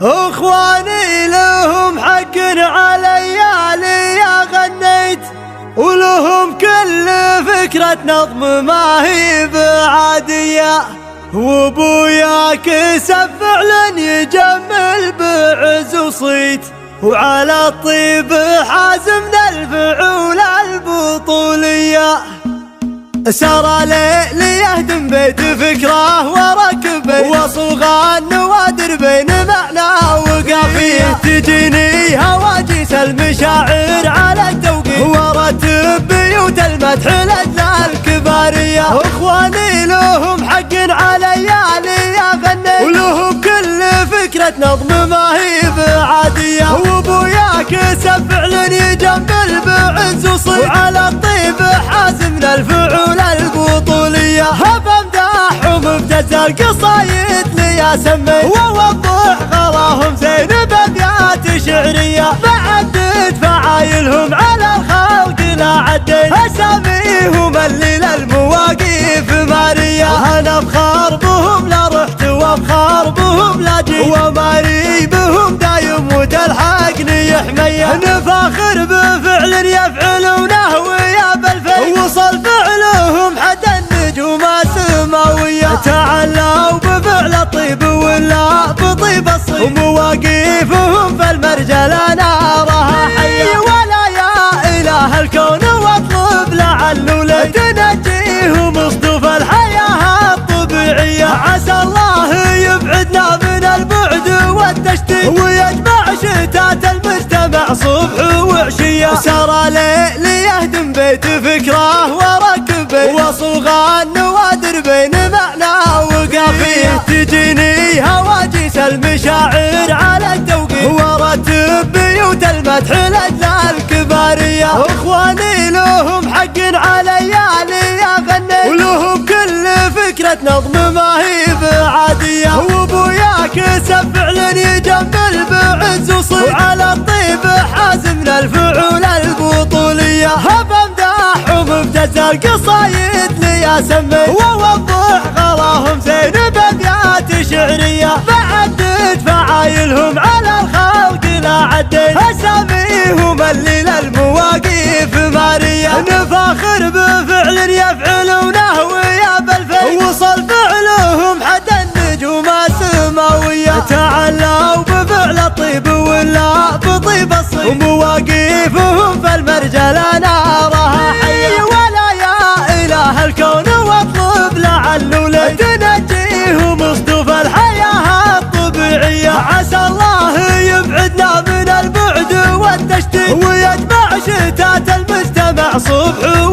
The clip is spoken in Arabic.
اخواني لهم حق علي يا غنيت، ولهم كل فكرة نظم ما هي بعادية، وابويا كسب فعلا يجمل بعز وصيت، وعلى الطيب حازمنا الفعول البطولية. سار ليلي يهدم بيت فكره وركب وصغى النوادر بين معنى وقافيه، تجيني هواجس المشاعر على التوقيت، ورتب بيوت المدح لأجل الكبارية. اخواني لهم حق علي يا غنيت، ولهم كل فكرة نظم ما هي بعادية، وابويا كسب فعلا يجمل بعز وصيت، وعلى الطيب حازمنا الفعول البطولية. هب امدحهم ابتز القصايد لي اسمي، ووضح غلاهم زين بابيات شعرية، بعدد فعايلهم على الخلق لا عديت، اساميهم اللي للمواقف مارية. انا افخر بهم لا رحت وافخر بهم لا جيت، وماري بهم دايم وتلحقني حمية، نفاخر بفعل يفعلونه ويا بالفيل، وصل فعلهم حد النجوم السماوية، تعلوا بفعل الطيب ولا بطيب الصيف، ومواقفهم في المرجل نارها حية. ولا يا اله الكون واطلب لعله لي تنجيهم اصطف الحياة الطبيعية، عسى الله يبعدنا من البعد والتشتيت، ويجمع شتات المجتمع صبح وعشية. سار ليلي يهدم بيت فكره وركب وصغى النوادر بين معنى وقافيه، تجيني هواجس المشاعر على التوقيت، ورتب بيوت المدح لأجل الكبارية. اخواني لهم حق علي يا غنيت، ولهم كل فكرة نظم ما هي بعادية، وابويا كسب فعلا يجمل بعز وصيت، وعلى الطيب حازمنا الفعول البطولية. هب امدحهم ابتز القصايد لي اسمي، ووضح غلاهم زين بابيات شعرية، بعدد فعايلهم على الخلق لا عديت، اساميهم اللي للمواقف مارية، نفاخر بفعل يفعلونه ويا بالفيل، وصل فعلهم حد النجوم السماوية، تعلوا بفعل الطيب ولا بطيب الصيف، ومواقفهم في المرجل نارها حية. ولا يا اله الكون واطلب لعله لي تنجيهم اصطف الحياة الطبيعية، عسى الله يبعدنا من البعد والتشتيت، ويجمع شتات المجتمع صبح